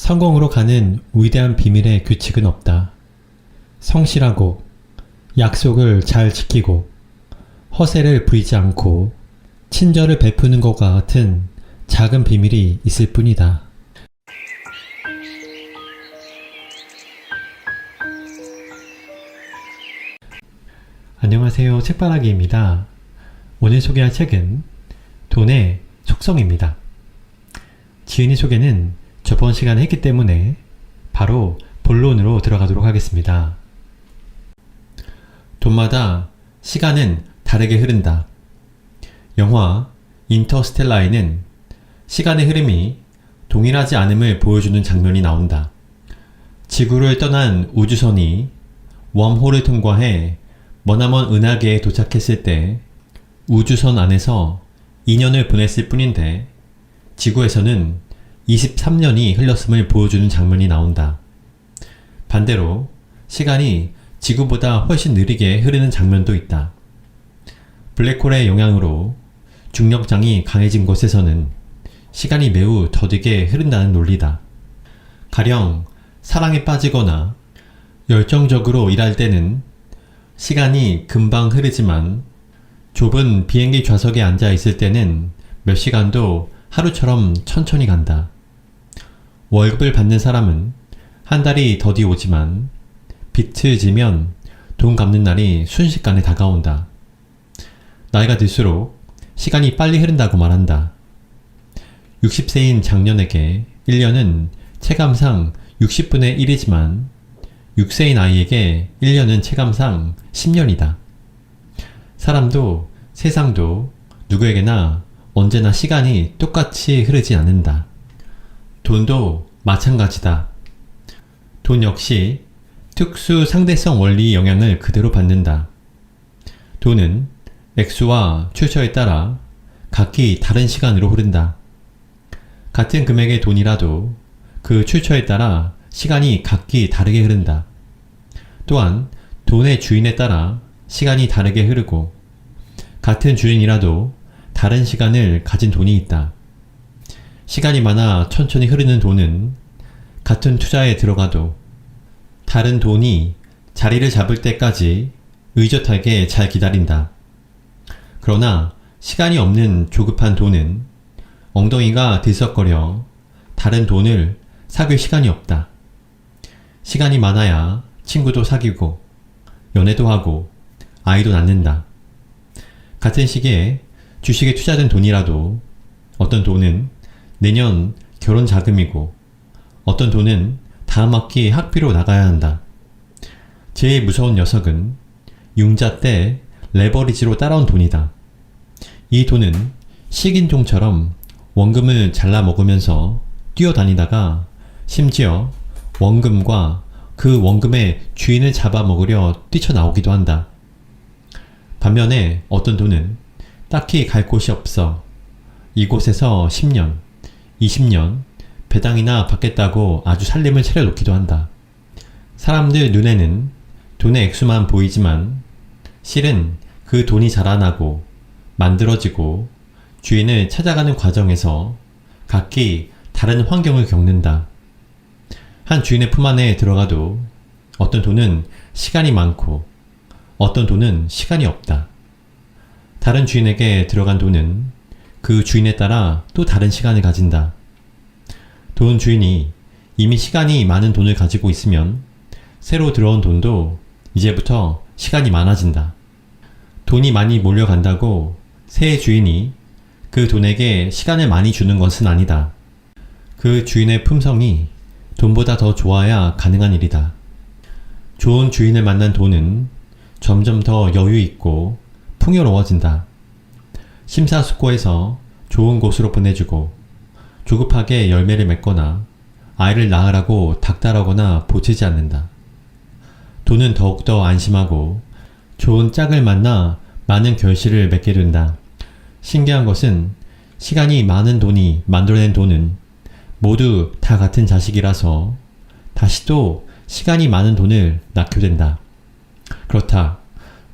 성공으로 가는 위대한 비밀의 규칙은 없다. 성실하고 약속을 잘 지키고 허세를 부리지 않고 친절을 베푸는 것과 같은 작은 비밀이 있을 뿐이다. 안녕하세요. 책바라기입니다. 오늘 소개할 책은 돈의 속성입니다. 지은이 소개는 저번 시간에 했기 때문에 바로 본론으로 들어가도록 하겠습니다. 돈마다 시간은 다르게 흐른다. 영화 인터스텔라에는 시간의 흐름이 동일하지 않음을 보여주는 장면이 나온다. 지구를 떠난 우주선이 웜홀을 통과해 머나먼 은하계에 도착했을 때 우주선 안에서 2년을 보냈을 뿐인데 지구에서는 23년이 흘렀음을 보여주는 장면이 나온다. 반대로 시간이 지구보다 훨씬 느리게 흐르는 장면도 있다. 블랙홀의 영향으로 중력장이 강해진 곳에서는 시간이 매우 더디게 흐른다는 논리다. 가령 사랑에 빠지거나 열정적으로 일할 때는 시간이 금방 흐르지만 좁은 비행기 좌석에 앉아 있을 때는 몇 시간도 하루처럼 천천히 간다. 월급을 받는 사람은 한 달이 더디 오지만 빚을 지면 돈 갚는 날이 순식간에 다가온다. 나이가 들수록 시간이 빨리 흐른다고 말한다. 60세인 장년에게 1년은 체감상 60분의 1이지만 6세인 아이에게 1년은 체감상 10년이다. 사람도 세상도 누구에게나 언제나 시간이 똑같이 흐르지 않는다. 돈도 마찬가지다. 돈 역시 특수 상대성 원리 영향을 그대로 받는다. 돈은 액수와 출처에 따라 각기 다른 시간으로 흐른다. 같은 금액의 돈이라도 그 출처에 따라 시간이 각기 다르게 흐른다. 또한 돈의 주인에 따라 시간이 다르게 흐르고 같은 주인이라도 다른 시간을 가진 돈이 있다. 시간이 많아 천천히 흐르는 돈은 같은 투자에 들어가도 다른 돈이 자리를 잡을 때까지 의젓하게 잘 기다린다. 그러나 시간이 없는 조급한 돈은 엉덩이가 들썩거려 다른 돈을 사귈 시간이 없다. 시간이 많아야 친구도 사귀고 연애도 하고 아이도 낳는다. 같은 시기에 주식에 투자된 돈이라도 어떤 돈은 내년 결혼 자금이고 어떤 돈은 다음 학기 학비로 나가야 한다. 제일 무서운 녀석은 융자 때 레버리지로 따라온 돈이다. 이 돈은 식인종처럼 원금을 잘라 먹으면서 뛰어다니다가 심지어 원금과 그 원금의 주인을 잡아먹으려 뛰쳐나오기도 한다. 반면에 어떤 돈은 딱히 갈 곳이 없어 이곳에서 10년, 20년 배당이나 받겠다고 아주 살림을 차려놓기도 한다. 사람들 눈에는 돈의 액수만 보이지만 실은 그 돈이 자라나고 만들어지고 주인을 찾아가는 과정에서 각기 다른 환경을 겪는다. 한 주인의 품 안에 들어가도 어떤 돈은 시간이 많고 어떤 돈은 시간이 없다. 다른 주인에게 들어간 돈은 그 주인에 따라 또 다른 시간을 가진다. 돈 주인이 이미 시간이 많은 돈을 가지고 있으면 새로 들어온 돈도 이제부터 시간이 많아진다. 돈이 많이 몰려간다고 새 주인이 그 돈에게 시간을 많이 주는 것은 아니다. 그 주인의 품성이 돈보다 더 좋아야 가능한 일이다. 좋은 주인을 만난 돈은 점점 더 여유 있고 풍요로워진다. 심사숙고해서 좋은 곳으로 보내주고 조급하게 열매를 맺거나 아이를 낳으라고 닥달하거나 보채지 않는다. 돈은 더욱더 안심하고 좋은 짝을 만나 많은 결실을 맺게 된다. 신기한 것은 시간이 많은 돈이 만들어낸 돈은 모두 다 같은 자식이라서 다시 또 시간이 많은 돈을 낳게 된다. 그렇다.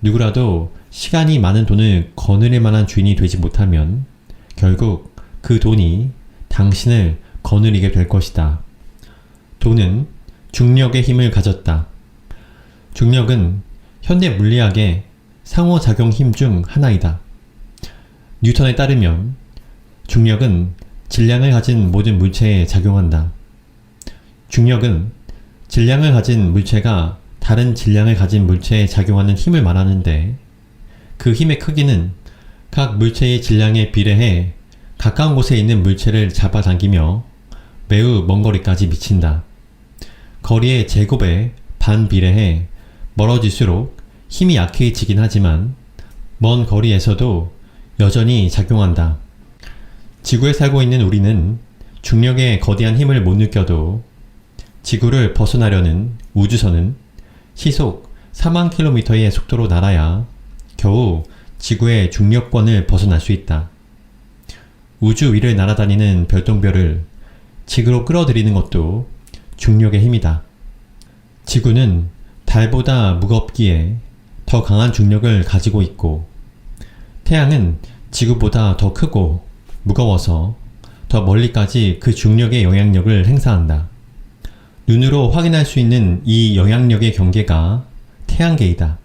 누구라도 시간이 많은 돈을 거느릴 만한 주인이 되지 못하면 결국 그 돈이 당신을 거느리게 될 것이다. 돈은 중력의 힘을 가졌다. 중력은 현대 물리학의 상호작용 힘 중 하나이다. 뉴턴에 따르면 중력은 질량을 가진 모든 물체에 작용한다. 중력은 질량을 가진 물체가 다른 질량을 가진 물체에 작용하는 힘을 말하는데 그 힘의 크기는 각 물체의 질량에 비례해 가까운 곳에 있는 물체를 잡아당기며 매우 먼 거리까지 미친다. 거리의 제곱에 반비례해 멀어질수록 힘이 약해지긴 하지만 먼 거리에서도 여전히 작용한다. 지구에 살고 있는 우리는 중력의 거대한 힘을 못 느껴도 지구를 벗어나려는 우주선은 시속 4만 km의 속도로 날아야 겨우 지구의 중력권을 벗어날 수 있다. 우주 위를 날아다니는 별똥별을 지구로 끌어들이는 것도 중력의 힘이다. 지구는 달보다 무겁기에 더 강한 중력을 가지고 있고 태양은 지구보다 더 크고 무거워서 더 멀리까지 그 중력의 영향력을 행사한다. 눈으로 확인할 수 있는 이 영향력의 경계가 태양계이다.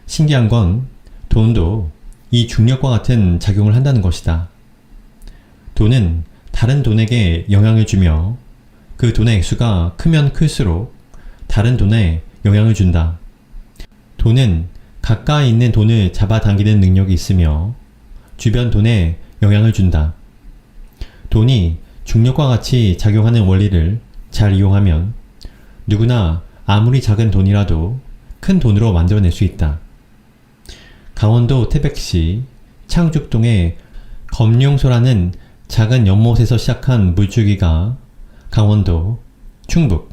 신기한 건 돈도 이 중력과 같은 작용을 한다는 것이다. 돈은 다른 돈에게 영향을 주며 그 돈의 액수가 크면 클수록 다른 돈에 영향을 준다. 돈은 가까이 있는 돈을 잡아당기는 능력이 있으며 주변 돈에 영향을 준다. 돈이 중력과 같이 작용하는 원리를 잘 이용하면 누구나 아무리 작은 돈이라도 큰 돈으로 만들어낼 수 있다. 강원도 태백시 창죽동의 검룡소라는 작은 연못에서 시작한 물줄기가 강원도, 충북,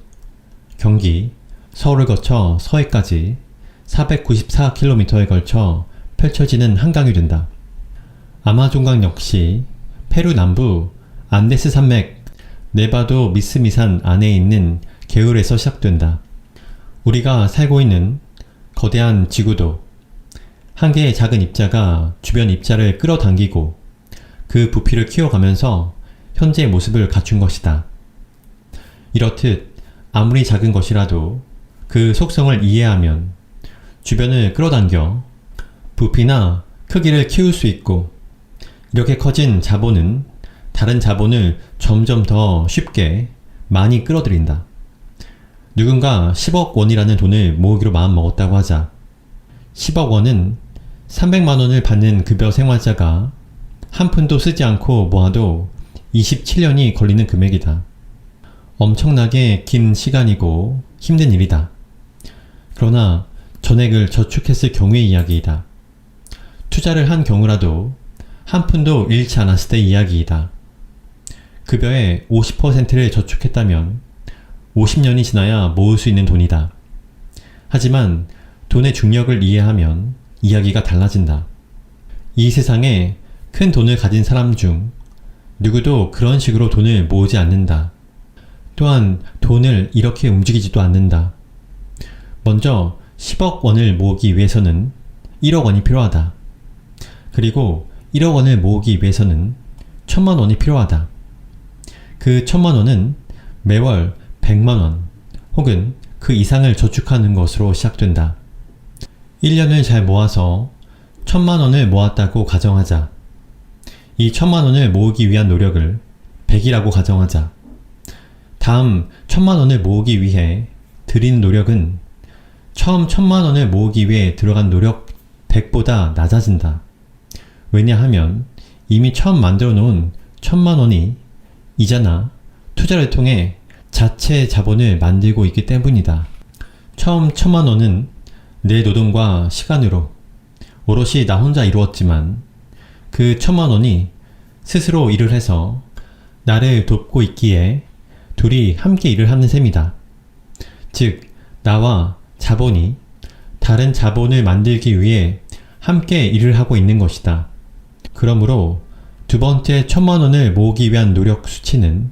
경기, 서울을 거쳐 서해까지 494km에 걸쳐 펼쳐지는 한강이 된다. 아마존강 역시 페루 남부 안데스 산맥 네바도 미스미산 안에 있는 개울에서 시작된다. 우리가 살고 있는 거대한 지구도 한 개의 작은 입자가 주변 입자를 끌어당기고 그 부피를 키워가면서 현재의 모습을 갖춘 것이다. 이렇듯 아무리 작은 것이라도 그 속성을 이해하면 주변을 끌어당겨 부피나 크기를 키울 수 있고 이렇게 커진 자본은 다른 자본을 점점 더 쉽게 많이 끌어들인다. 누군가 10억 원이라는 돈을 모으기로 마음먹었다고 하자. 10억 원은 300만 원을 받는 급여 생활자가 한 푼도 쓰지 않고 모아도 27년이 걸리는 금액이다. 엄청나게 긴 시간이고 힘든 일이다. 그러나 전액을 저축했을 경우의 이야기이다. 투자를 한 경우라도 한 푼도 잃지 않았을 때 이야기이다. 급여의 50%를 저축했다면 50년이 지나야 모을 수 있는 돈이다. 하지만 돈의 중력을 이해하면 이야기가 달라진다. 이 세상에 큰 돈을 가진 사람 중 누구도 그런 식으로 돈을 모으지 않는다. 또한 돈을 이렇게 움직이지도 않는다. 먼저 10억 원을 모으기 위해서는 1억 원이 필요하다. 그리고 1억 원을 모으기 위해서는 1000만 원이 필요하다. 그 1000만 원은 매월 100만 원 혹은 그 이상을 저축하는 것으로 시작된다. 1년을 잘 모아서 1000만 원을 모았다고 가정하자. 이 1000만 원을 모으기 위한 노력을 100이라고 가정하자. 다음 1000만 원을 모으기 위해 들인 노력은 처음 1000만 원을 모으기 위해 들어간 노력 100보다 낮아진다. 왜냐하면 이미 처음 만들어 놓은 1000만 원이 이자나 투자를 통해 자체 자본을 만들고 있기 때문이다. 처음 1000만 원은 내 노동과 시간으로 오롯이 나 혼자 이루었지만 그 1000만 원이 스스로 일을 해서 나를 돕고 있기에 둘이 함께 일을 하는 셈이다. 즉, 나와 자본이 다른 자본을 만들기 위해 함께 일을 하고 있는 것이다. 그러므로 두 번째 1000만 원을 모으기 위한 노력 수치는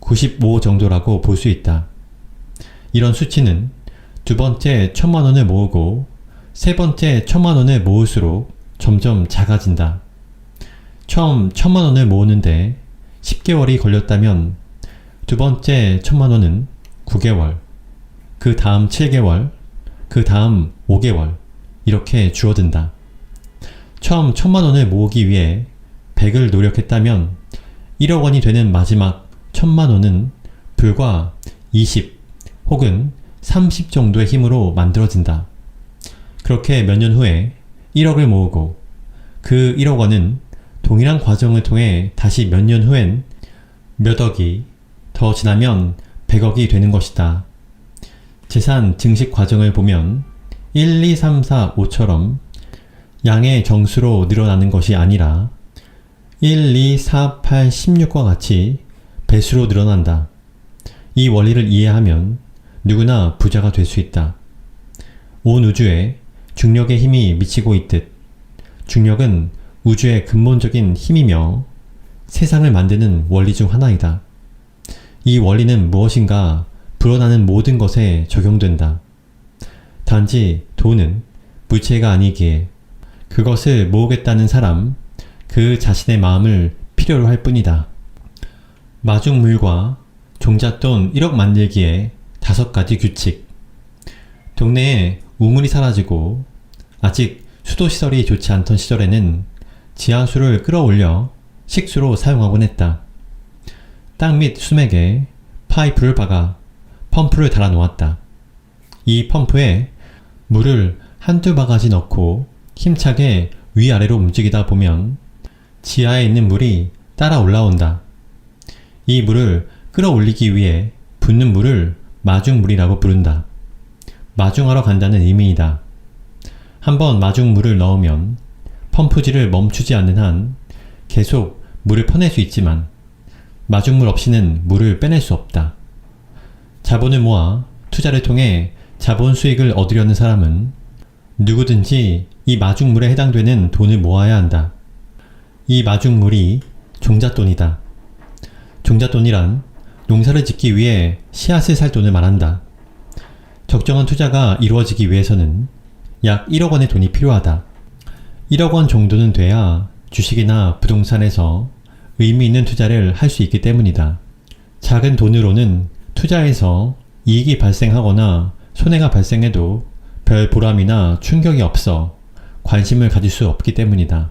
95 정도라고 볼 수 있다. 이런 수치는 두 번째 1000만 원을 모으고 세 번째 1000만 원을 모을수록 점점 작아진다. 처음 1000만 원을 모으는데 10개월이 걸렸다면 두 번째 1000만원은 9개월, 그 다음 7개월, 그 다음 5개월 이렇게 줄어든다. 처음 1000만원을 모으기 위해 100을 노력했다면 1억 원이 되는 마지막 1000만원은 불과 20 혹은 30 정도의 힘으로 만들어진다. 그렇게 몇 년 후에 1억을 모으고 그 1억 원은 동일한 과정을 통해 다시 몇 년 후엔 몇 억이, 더 지나면 100억이 되는 것이다. 재산 증식 과정을 보면 1, 2, 3, 4, 5처럼 양의 정수로 늘어나는 것이 아니라 1, 2, 4, 8, 16과 같이 배수로 늘어난다. 이 원리를 이해하면 누구나 부자가 될 수 있다. 온 우주에 중력의 힘이 미치고 있듯 중력은 우주의 근본적인 힘이며 세상을 만드는 원리 중 하나이다. 이 원리는 무엇인가 불어나는 모든 것에 적용된다. 단지 돈은 물체가 아니기에 그것을 모으겠다는 사람, 그 자신의 마음을 필요로 할 뿐이다. 마중물과 종잣돈 1억 만들기에 5가지 규칙. 동네에 우물이 사라지고 아직 수도시설이 좋지 않던 시절에는 지하수를 끌어올려 식수로 사용하곤 했다. 땅 밑 수맥에 파이프를 박아 펌프를 달아 놓았다. 이 펌프에 물을 한두 바가지 넣고 힘차게 위아래로 움직이다 보면 지하에 있는 물이 따라 올라온다. 이 물을 끌어올리기 위해 붓는 물을 마중물이라고 부른다. 마중하러 간다는 의미이다. 한번 마중물을 넣으면 펌프질을 멈추지 않는 한 계속 물을 퍼낼 수 있지만 마중물 없이는 물을 빼낼 수 없다. 자본을 모아 투자를 통해 자본 수익을 얻으려는 사람은 누구든지 이 마중물에 해당되는 돈을 모아야 한다. 이 마중물이 종잣돈이다. 종잣돈이란 농사를 짓기 위해 씨앗을 살 돈을 말한다. 적정한 투자가 이루어지기 위해서는 약 1억 원의 돈이 필요하다. 1억 원 정도는 돼야 주식이나 부동산에서 의미 있는 투자를 할 수 있기 때문이다. 작은 돈으로는 투자에서 이익이 발생하거나 손해가 발생해도 별 보람이나 충격이 없어 관심을 가질 수 없기 때문이다.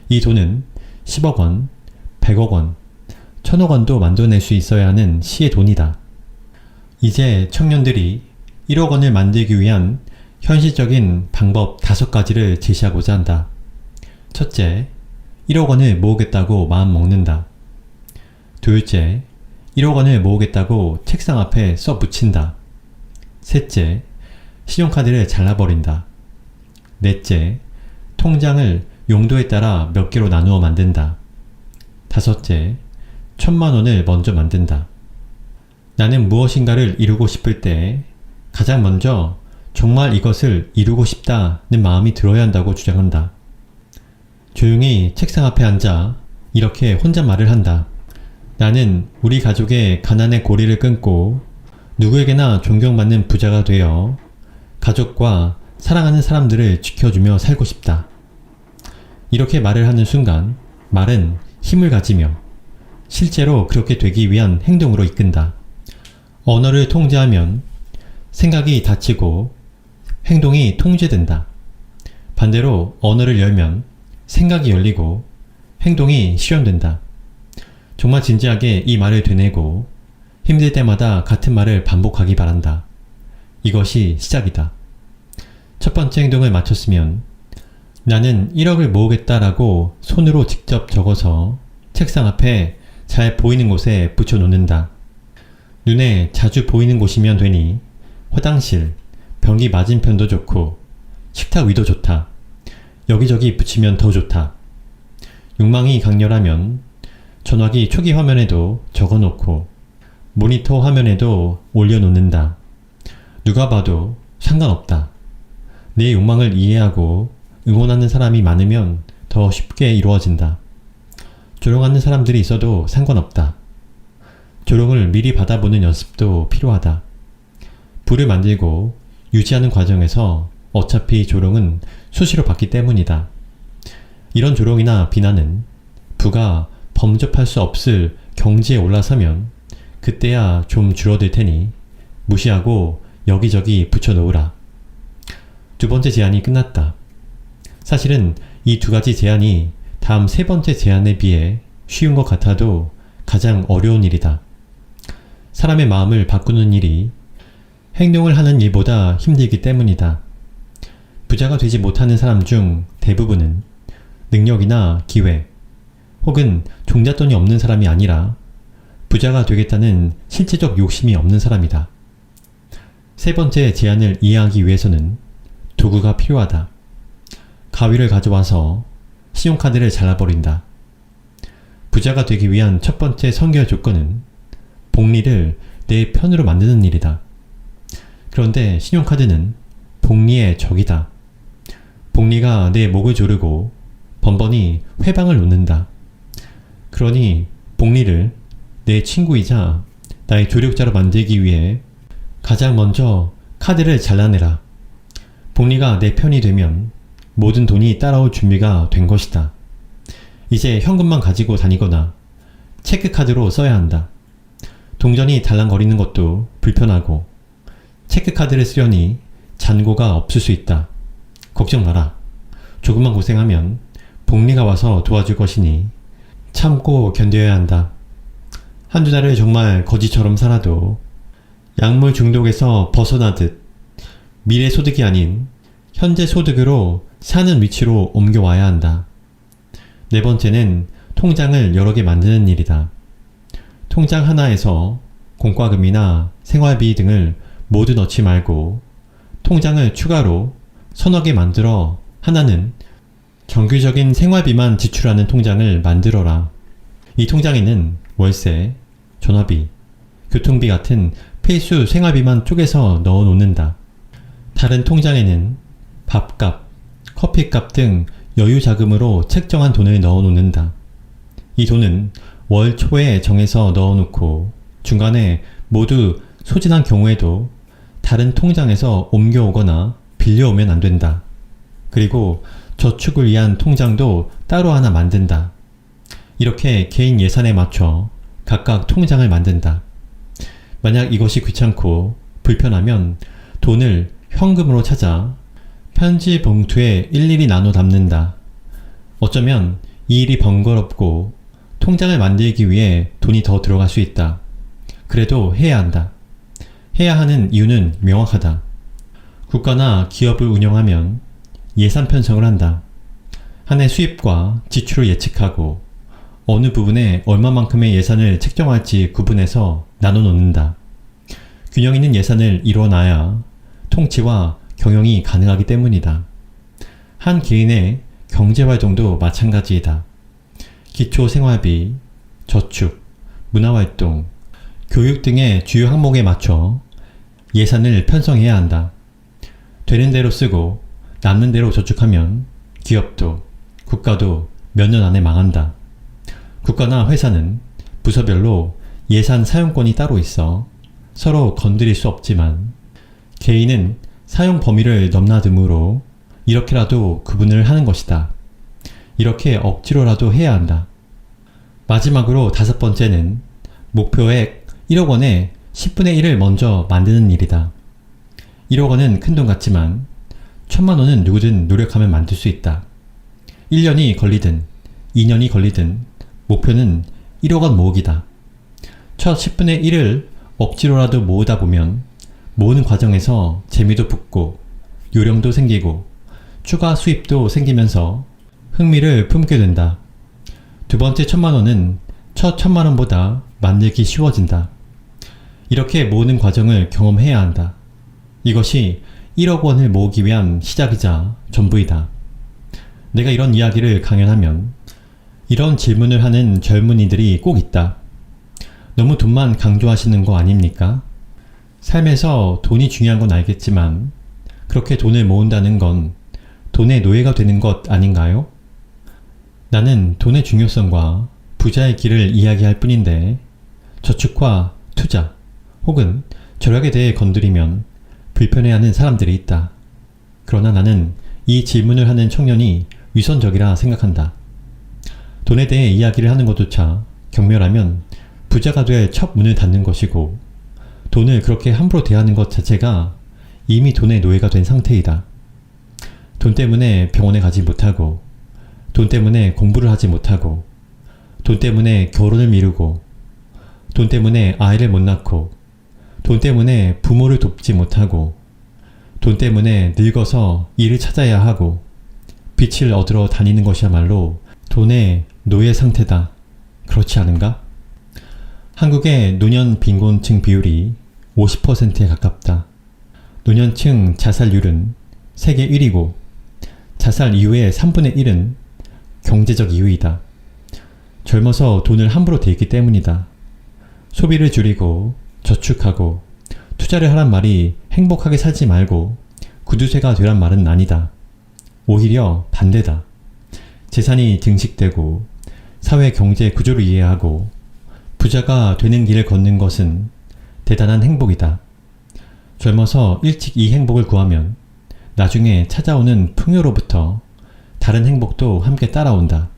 이 돈은 10억 원, 100억 원, 1000억 원도 만들어낼 수 있어야 하는 시의 돈이다. 이제 청년들이 1억 원을 만들기 위한 현실적인 방법 5가지를 제시하고자 한다. 첫째, 1억 원을 모으겠다고 마음 먹는다. 둘째, 1억 원을 모으겠다고 책상 앞에 써 붙인다. 셋째, 신용카드를 잘라버린다. 넷째, 통장을 용도에 따라 몇 개로 나누어 만든다. 다섯째, 1000만 원을 먼저 만든다. 나는 무엇인가를 이루고 싶을 때 가장 먼저 정말 이것을 이루고 싶다는 마음이 들어야 한다고 주장한다. 조용히 책상 앞에 앉아 이렇게 혼자 말을 한다. 나는 우리 가족의 가난의 고리를 끊고 누구에게나 존경받는 부자가 되어 가족과 사랑하는 사람들을 지켜주며 살고 싶다. 이렇게 말을 하는 순간 말은 힘을 가지며 실제로 그렇게 되기 위한 행동으로 이끈다. 언어를 통제하면 생각이 닫히고 행동이 통제된다. 반대로 언어를 열면 생각이 열리고 행동이 실현된다. 정말 진지하게 이 말을 되뇌고 힘들 때마다 같은 말을 반복하기 바란다. 이것이 시작이다. 첫 번째 행동을 마쳤으면 나는 1억을 모으겠다라고 손으로 직접 적어서 책상 앞에 잘 보이는 곳에 붙여 놓는다. 눈에 자주 보이는 곳이면 되니 화장실, 변기 맞은편도 좋고 식탁 위도 좋다. 여기저기 붙이면 더 좋다. 욕망이 강렬하면 전화기 초기 화면에도 적어놓고 모니터 화면에도 올려놓는다. 누가 봐도 상관없다. 내 욕망을 이해하고 응원하는 사람이 많으면 더 쉽게 이루어진다. 조롱하는 사람들이 있어도 상관없다. 조롱을 미리 받아보는 연습도 필요하다. 부를 만들고 유지하는 과정에서 어차피 조롱은 수시로 받기 때문이다. 이런 조롱이나 비난은 부가 범접할 수 없을 경지에 올라서면 그때야 좀 줄어들 테니 무시하고 여기저기 붙여놓으라. 두 번째 제안이 끝났다. 사실은 이 두 가지 제안이 다음 세 번째 제안에 비해 쉬운 것 같아도 가장 어려운 일이다. 사람의 마음을 바꾸는 일이 행동을 하는 일보다 힘들기 때문이다. 부자가 되지 못하는 사람 중 대부분은 능력이나 기회 혹은 종잣돈이 없는 사람이 아니라 부자가 되겠다는 실제적 욕심이 없는 사람이다. 세 번째 제안을 이해하기 위해서는 도구가 필요하다. 가위를 가져와서 신용카드를 잘라버린다. 부자가 되기 위한 첫 번째 선결 조건은 복리를 내 편으로 만드는 일이다. 그런데 신용카드는 복리의 적이다. 복리가 내 목을 조르고 번번이 회방을 놓는다. 그러니 복리를 내 친구이자 나의 조력자로 만들기 위해 가장 먼저 카드를 잘라내라. 복리가 내 편이 되면 모든 돈이 따라올 준비가 된 것이다. 이제 현금만 가지고 다니거나 체크카드로 써야 한다. 동전이 달랑거리는 것도 불편하고 체크카드를 쓰려니 잔고가 없을 수 있다. 걱정 마라. 조금만 고생하면 복리가 와서 도와줄 것이니 참고 견뎌야 한다. 한두 달을 정말 거지처럼 살아도 약물 중독에서 벗어나듯 미래 소득이 아닌 현재 소득으로 사는 위치로 옮겨와야 한다. 네 번째는 통장을 여러 개 만드는 일이다. 통장 하나에서 공과금이나 생활비 등을 모두 넣지 말고 통장을 추가로 서너 개 만들어 하나는 정규적인 생활비만 지출하는 통장을 만들어라. 이 통장에는 월세, 전화비, 교통비 같은 필수 생활비만 쪼개서 넣어 놓는다. 다른 통장에는 밥값, 커피값 등 여유 자금으로 책정한 돈을 넣어 놓는다. 이 돈은 월 초에 정해서 넣어 놓고 중간에 모두 소진한 경우에도 다른 통장에서 옮겨오거나 빌려오면 안 된다. 그리고 저축을 위한 통장도 따로 하나 만든다. 이렇게 개인 예산에 맞춰 각각 통장을 만든다. 만약 이것이 귀찮고 불편하면 돈을 현금으로 찾아 편지 봉투에 일일이 나눠 담는다. 어쩌면 이 일이 번거롭고 통장을 만들기 위해 돈이 더 들어갈 수 있다. 그래도 해야 한다. 해야 하는 이유는 명확하다. 국가나 기업을 운영하면 예산 편성을 한다. 한 해 수입과 지출을 예측하고 어느 부분에 얼마만큼의 예산을 책정할지 구분해서 나눠 놓는다. 균형 있는 예산을 이뤄놔야 통치와 경영이 가능하기 때문이다. 한 개인의 경제활동도 마찬가지이다. 기초생활비, 저축, 문화활동, 교육 등의 주요 항목에 맞춰 예산을 편성해야 한다. 되는 대로 쓰고 남는 대로 저축하면 기업도 국가도 몇 년 안에 망한다. 국가나 회사는 부서별로 예산 사용권이 따로 있어 서로 건드릴 수 없지만 개인은 사용 범위를 넘나드므로 이렇게라도 구분을 하는 것이다. 이렇게 억지로라도 해야 한다. 마지막으로 다섯 번째는 목표액 1억 원의 10분의 1을 먼저 만드는 일이다. 1억 원은 큰돈 같지만 1000만 원은 누구든 노력하면 만들 수 있다. 1년이 걸리든 2년이 걸리든 목표는 1억 원 모으기다. 첫 10분의 1을 억지로라도 모으다 보면 모으는 과정에서 재미도 붙고 요령도 생기고 추가 수입도 생기면서 흥미를 품게 된다. 두 번째 1000만 원은 첫 1000만 원보다 만들기 쉬워진다. 이렇게 모으는 과정을 경험해야 한다. 이것이 1억 원을 모으기 위한 시작이자 전부이다. 내가 이런 이야기를 강연하면 이런 질문을 하는 젊은이들이 꼭 있다. 너무 돈만 강조하시는 거 아닙니까? 삶에서 돈이 중요한 건 알겠지만 그렇게 돈을 모은다는 건 돈의 노예가 되는 것 아닌가요? 나는 돈의 중요성과 부자의 길을 이야기할 뿐인데 저축과 투자 혹은 절약에 대해 건드리면 불편해하는 사람들이 있다. 그러나 나는 이 질문을 하는 청년이 위선적이라 생각한다. 돈에 대해 이야기를 하는 것조차 경멸하면 부자가 될 첫 문을 닫는 것이고 돈을 그렇게 함부로 대하는 것 자체가 이미 돈의 노예가 된 상태이다. 돈 때문에 병원에 가지 못하고 돈 때문에 공부를 하지 못하고 돈 때문에 결혼을 미루고 돈 때문에 아이를 못 낳고 돈 때문에 부모를 돕지 못하고 돈 때문에 늙어서 일을 찾아야 하고 빛을 얻으러 다니는 것이야말로 돈의 노예 상태다. 그렇지 않은가? 한국의 노년 빈곤층 비율이 50%에 가깝다. 노년층 자살률은 세계 1위고 자살 이후의 3분의 1은 경제적 이유이다. 젊어서 돈을 함부로 대기 때문이다. 소비를 줄이고 저축하고 투자를 하란 말이 행복하게 살지 말고 구두쇠가 되란 말은 아니다. 오히려 반대다. 재산이 증식되고 사회 경제 구조를 이해하고 부자가 되는 길을 걷는 것은 대단한 행복이다. 젊어서 일찍 이 행복을 구하면 나중에 찾아오는 풍요로부터 다른 행복도 함께 따라온다.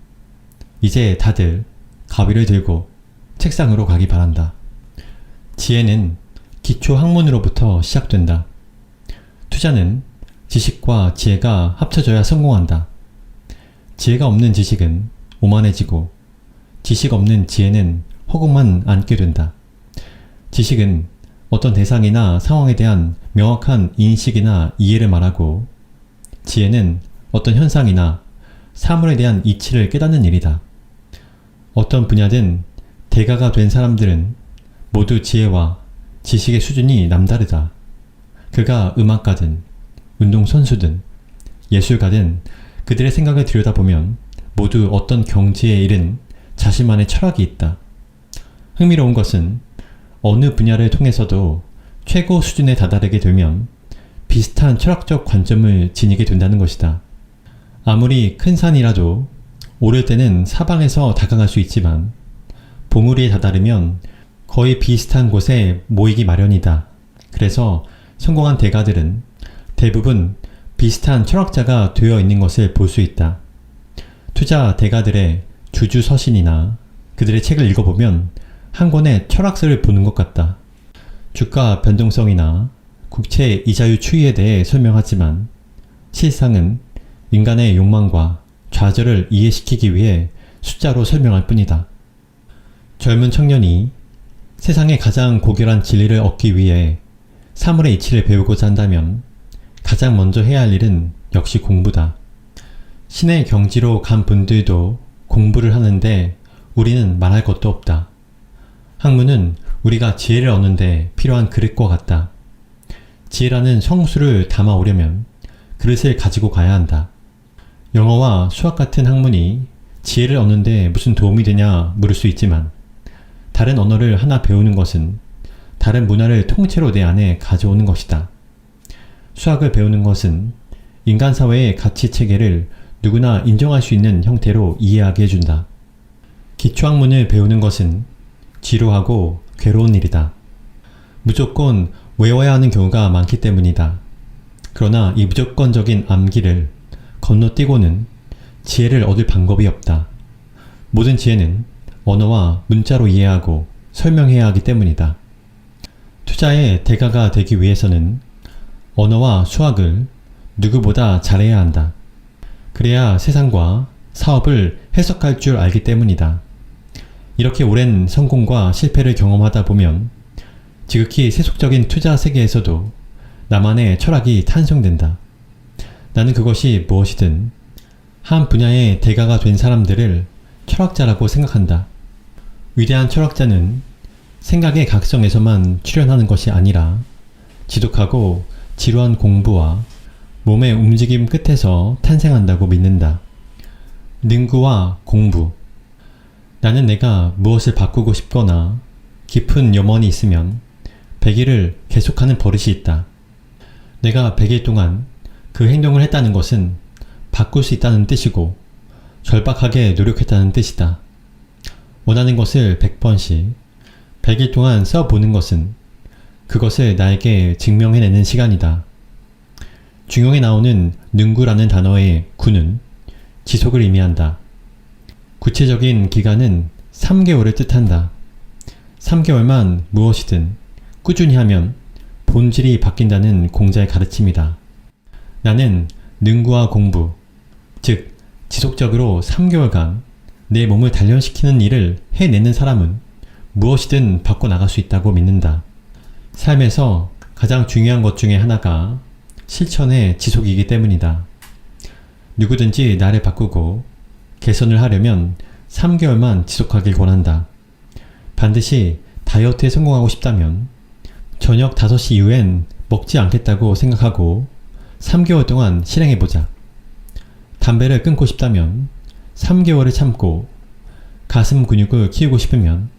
이제 다들 가위를 들고 책상으로 가기 바란다. 지혜는 기초 학문으로부터 시작된다. 투자는 지식과 지혜가 합쳐져야 성공한다. 지혜가 없는 지식은 오만해지고 지식 없는 지혜는 허공만 안게 된다. 지식은 어떤 대상이나 상황에 대한 명확한 인식이나 이해를 말하고 지혜는 어떤 현상이나 사물에 대한 이치를 깨닫는 일이다. 어떤 분야든 대가가 된 사람들은 모두 지혜와 지식의 수준이 남다르다. 그가 음악가든 운동선수든 예술가든 그들의 생각을 들여다보면 모두 어떤 경지에 이른 자신만의 철학이 있다. 흥미로운 것은 어느 분야를 통해서도 최고 수준에 다다르게 되면 비슷한 철학적 관점을 지니게 된다는 것이다. 아무리 큰 산이라도 오를 때는 사방에서 다가갈 수 있지만 봉우리에 다다르면 거의 비슷한 곳에 모이기 마련이다. 그래서 성공한 대가들은 대부분 비슷한 철학자가 되어 있는 것을 볼 수 있다. 투자 대가들의 주주서신이나 그들의 책을 읽어보면 한 권의 철학서를 보는 것 같다. 주가 변동성이나 국채 이자율 추이에 대해 설명하지만 실상은 인간의 욕망과 좌절을 이해시키기 위해 숫자로 설명할 뿐이다. 젊은 청년이 세상의 가장 고결한 진리를 얻기 위해 사물의 이치를 배우고자 한다면 가장 먼저 해야 할 일은 역시 공부다. 신의 경지로 간 분들도 공부를 하는데 우리는 말할 것도 없다. 학문은 우리가 지혜를 얻는데 필요한 그릇과 같다. 지혜라는 성수를 담아오려면 그릇을 가지고 가야 한다. 영어와 수학 같은 학문이 지혜를 얻는데 무슨 도움이 되냐 물을 수 있지만 다른 언어를 하나 배우는 것은 다른 문화를 통째로 내 안에 가져오는 것이다. 수학을 배우는 것은 인간 사회의 가치 체계를 누구나 인정할 수 있는 형태로 이해하게 해준다. 기초학문을 배우는 것은 지루하고 괴로운 일이다. 무조건 외워야 하는 경우가 많기 때문이다. 그러나 이 무조건적인 암기를 건너뛰고는 지혜를 얻을 방법이 없다. 모든 지혜는 언어와 문자로 이해하고 설명해야 하기 때문이다. 투자의 대가가 되기 위해서는 언어와 수학을 누구보다 잘해야 한다. 그래야 세상과 사업을 해석할 줄 알기 때문이다. 이렇게 오랜 성공과 실패를 경험하다 보면 지극히 세속적인 투자 세계에서도 나만의 철학이 탄생된다. 나는 그것이 무엇이든 한 분야의 대가가 된 사람들을 철학자라고 생각한다. 위대한 철학자는 생각의 각성에서만 출현하는 것이 아니라 지독하고 지루한 공부와 몸의 움직임 끝에서 탄생한다고 믿는다. 능구와 공부. 나는 내가 무엇을 바꾸고 싶거나 깊은 염원이 있으면 100일을 계속하는 버릇이 있다. 내가 100일 동안 그 행동을 했다는 것은 바꿀 수 있다는 뜻이고 절박하게 노력했다는 뜻이다. 원하는 것을 100번씩 100일 동안 써보는 것은 그것을 나에게 증명해내는 시간이다. 중용에 나오는 능구라는 단어의 구는 지속을 의미한다. 구체적인 기간은 3개월을 뜻한다. 3개월만 무엇이든 꾸준히 하면 본질이 바뀐다는 공자의 가르침이다. 나는 능구와 공부, 즉 지속적으로 3개월간 내 몸을 단련시키는 일을 해내는 사람은 무엇이든 바꿔나갈 수 있다고 믿는다. 삶에서 가장 중요한 것 중에 하나가 실천의 지속이기 때문이다. 누구든지 나를 바꾸고 개선을 하려면 3개월만 지속하길 권한다. 반드시 다이어트에 성공하고 싶다면 저녁 5시 이후엔 먹지 않겠다고 생각하고 3개월 동안 실행해보자. 담배를 끊고 싶다면 3개월을 참고 가슴 근육을 키우고 싶으면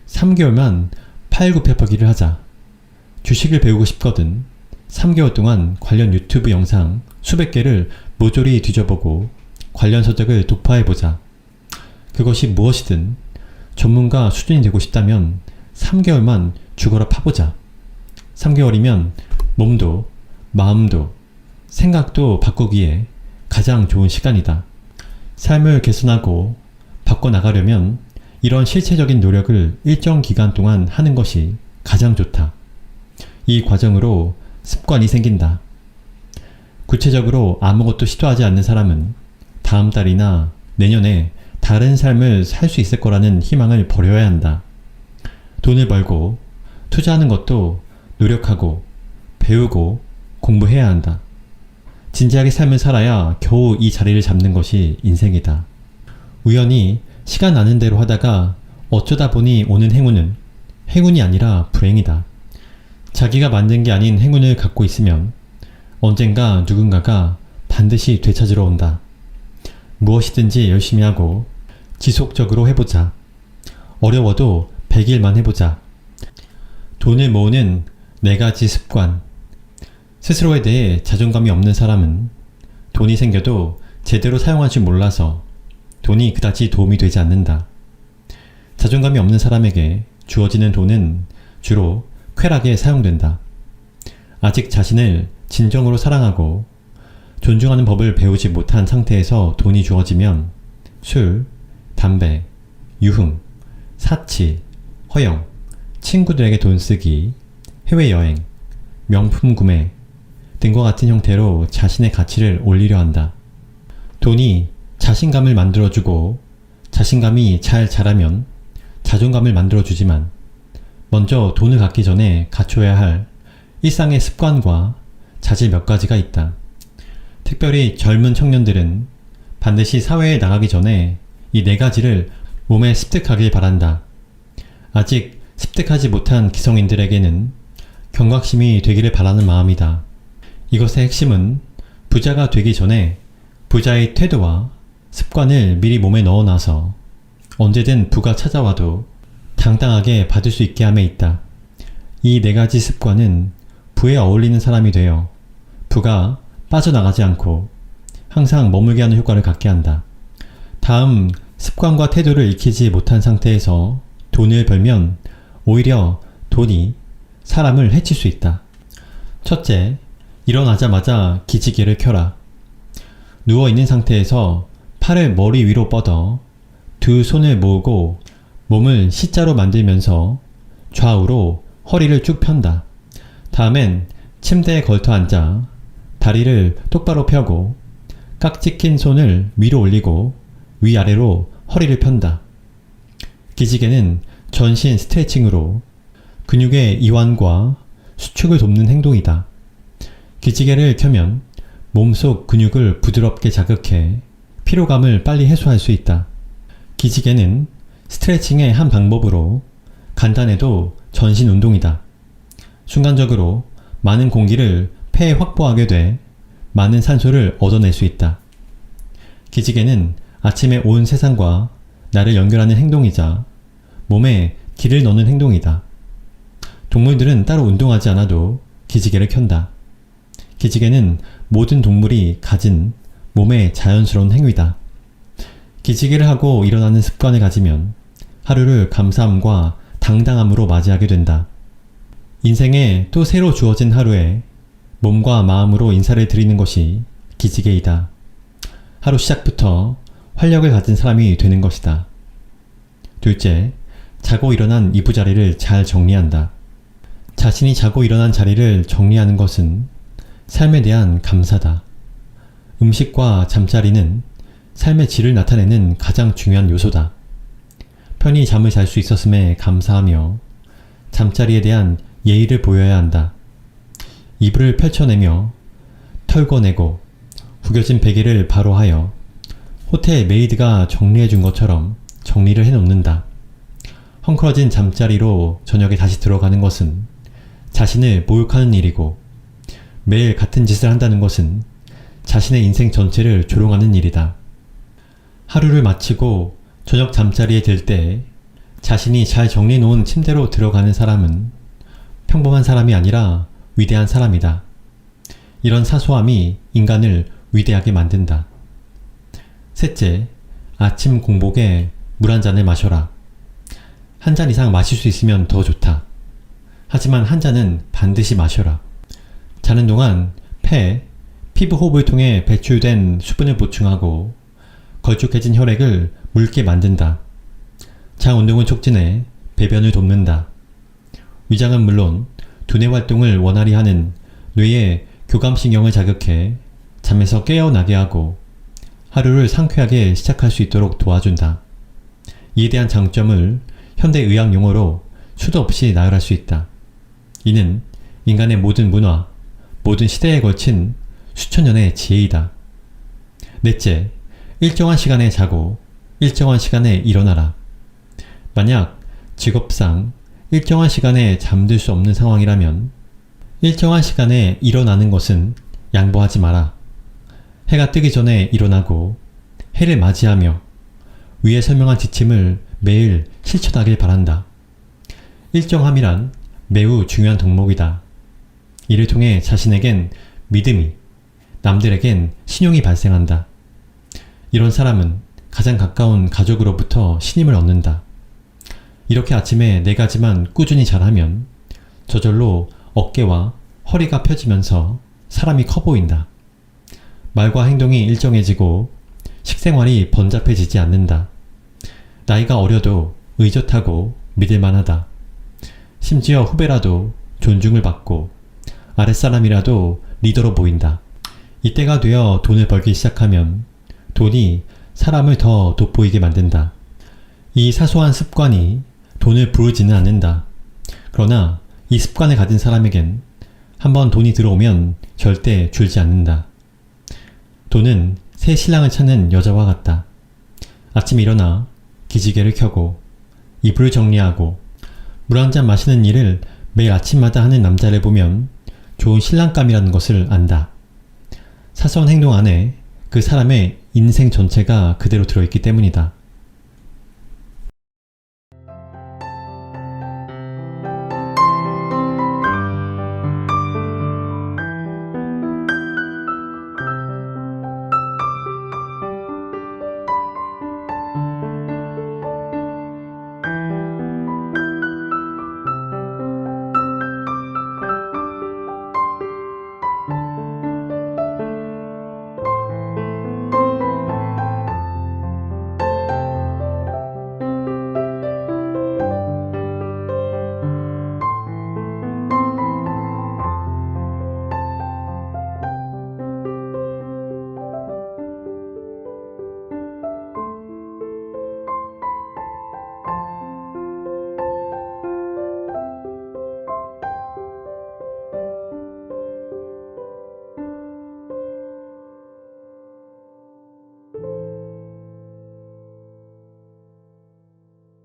3개월만 팔굽혀펴기를 하자. 주식을 배우고 싶거든 3개월 동안 관련 유튜브 영상 수백 개를 모조리 뒤져보고 관련 서적을 독파해보자. 그것이 무엇이든 전문가 수준이 되고 싶다면 3개월만 죽어라 파보자. 3개월이면 몸도 마음도 생각도 바꾸기에 가장 좋은 시간이다. 삶을 개선하고 바꿔나가려면 이런 실체적인 노력을 일정 기간 동안 하는 것이 가장 좋다. 이 과정으로 습관이 생긴다. 구체적으로 아무것도 시도하지 않는 사람은 다음 달이나 내년에 다른 삶을 살 수 있을 거라는 희망을 버려야 한다. 돈을 벌고 투자하는 것도 노력하고 배우고 공부해야 한다. 진지하게 삶을 살아야 겨우 이 자리를 잡는 것이 인생이다. 우연히 시간 나는 대로 하다가 어쩌다 보니 오는 행운이 아니라 불행이다. 자기가 만든 게 아닌 행운을 갖고 있으면 언젠가 누군가가 반드시 되찾으러 온다. 무엇이든지 열심히 하고 지속적으로 해보자. 어려워도 100일만 해보자. 돈을 모으는 4가지 습관. 스스로에 대해 자존감이 없는 사람은 돈이 생겨도 제대로 사용할 줄 몰라서 돈이 그다지 도움이 되지 않는다. 자존감이 없는 사람에게 주어지는 돈은 주로 쾌락에 사용된다. 아직 자신을 진정으로 사랑하고 존중하는 법을 배우지 못한 상태에서 돈이 주어지면 술, 담배, 유흥, 사치, 허영, 친구들에게 돈 쓰기, 해외여행, 명품 구매 등과 같은 형태로 자신의 가치를 올리려 한다. 돈이 자신감을 만들어주고 자신감이 잘 자라면 자존감을 만들어주지만 먼저 돈을 갖기 전에 갖춰야 할 일상의 습관과 자질 몇 가지가 있다. 특별히 젊은 청년들은 반드시 사회에 나가기 전에 이 4가지를 몸에 습득하길 바란다. 아직 습득하지 못한 기성인들에게는 경각심이 되기를 바라는 마음이다. 이것의 핵심은 부자가 되기 전에 부자의 태도와 습관을 미리 몸에 넣어놔서 언제든 부가 찾아와도 당당하게 받을 수 있게 함에 있다. 이 4가지 습관은 부에 어울리는 사람이 되어 부가 빠져나가지 않고 항상 머물게 하는 효과를 갖게 한다. 다음 습관과 태도를 익히지 못한 상태에서 돈을 벌면 오히려 돈이 사람을 해칠 수 있다. 첫째, 일어나자마자 기지개를 켜라. 누워있는 상태에서 팔을 머리 위로 뻗어 두 손을 모으고 몸을 C자로 만들면서 좌우로 허리를 쭉 편다. 다음엔 침대에 걸터 앉아 다리를 똑바로 펴고 깍지 낀 손을 위로 올리고 위아래로 허리를 편다. 기지개는 전신 스트레칭으로 근육의 이완과 수축을 돕는 행동이다. 기지개를 켜면 몸속 근육을 부드럽게 자극해 피로감을 빨리 해소할 수 있다. 기지개는 스트레칭의 한 방법으로 간단해도 전신 운동이다. 순간적으로 많은 공기를 폐에 확보하게 돼 많은 산소를 얻어낼 수 있다. 기지개는 아침에 온 세상과 나를 연결하는 행동이자 몸에 기를 넣는 행동이다. 동물들은 따로 운동하지 않아도 기지개를 켠다. 기지개는 모든 동물이 가진 몸의 자연스러운 행위다. 기지개를 하고 일어나는 습관을 가지면 하루를 감사함과 당당함으로 맞이하게 된다. 인생에 또 새로 주어진 하루에 몸과 마음으로 인사를 드리는 것이 기지개이다. 하루 시작부터 활력을 가진 사람이 되는 것이다. 둘째, 자고 일어난 이부자리를 잘 정리한다. 자신이 자고 일어난 자리를 정리하는 것은 삶에 대한 감사다. 음식과 잠자리는 삶의 질을 나타내는 가장 중요한 요소다. 편히 잠을 잘 수 있었음에 감사하며 잠자리에 대한 예의를 보여야 한다. 이불을 펼쳐내며 털고내고 구겨진 베개를 바로 하여 호텔 메이드가 정리해준 것처럼 정리를 해놓는다. 헝클어진 잠자리로 저녁에 다시 들어가는 것은 자신을 모욕하는 일이고 매일 같은 짓을 한다는 것은 자신의 인생 전체를 조롱하는 일이다. 하루를 마치고 저녁 잠자리에 들 때 자신이 잘 정리해놓은 침대로 들어가는 사람은 평범한 사람이 아니라 위대한 사람이다. 이런 사소함이 인간을 위대하게 만든다. 셋째, 아침 공복에 물 한 잔을 마셔라. 한 잔 이상 마실 수 있으면 더 좋다. 하지만 한 잔은 반드시 마셔라. 자는 동안 폐, 피부 호흡을 통해 배출된 수분을 보충하고 걸쭉해진 혈액을 묽게 만든다. 장 운동을 촉진해 배변을 돕는다. 위장은 물론 두뇌 활동을 원활히 하는 뇌의 교감신경을 자극해 잠에서 깨어나게 하고 하루를 상쾌하게 시작할 수 있도록 도와준다. 이에 대한 장점을 현대의학 용어로 수도 없이 나열할 수 있다. 이는 인간의 모든 문화, 모든 시대에 걸친 수천 년의 지혜이다. 넷째, 일정한 시간에 자고 일정한 시간에 일어나라. 만약 직업상 일정한 시간에 잠들 수 없는 상황이라면 일정한 시간에 일어나는 것은 양보하지 마라. 해가 뜨기 전에 일어나고 해를 맞이하며 위에 설명한 지침을 매일 실천하길 바란다. 일정함이란 매우 중요한 덕목이다. 이를 통해 자신에겐 믿음이, 남들에겐 신용이 발생한다. 이런 사람은 가장 가까운 가족으로부터 신임을 얻는다. 이렇게 아침에 4가지만 꾸준히 잘하면 저절로 어깨와 허리가 펴지면서 사람이 커 보인다. 말과 행동이 일정해지고 식생활이 번잡해지지 않는다. 나이가 어려도 의젓하고 믿을만하다. 심지어 후배라도 존중을 받고 아랫사람이라도 리더로 보인다. 이때가 되어 돈을 벌기 시작하면 돈이 사람을 더 돋보이게 만든다. 이 사소한 습관이 돈을 부르지는 않는다. 그러나 이 습관을 가진 사람에겐 한번 돈이 들어오면 절대 줄지 않는다. 돈은 새 신랑을 찾는 여자와 같다. 아침에 일어나 기지개를 켜고 이불을 정리하고 물 한 잔 마시는 일을 매일 아침마다 하는 남자를 보면 좋은 신랑감이라는 것을 안다. 사소한 행동 안에 그 사람의 인생 전체가 그대로 들어있기 때문이다.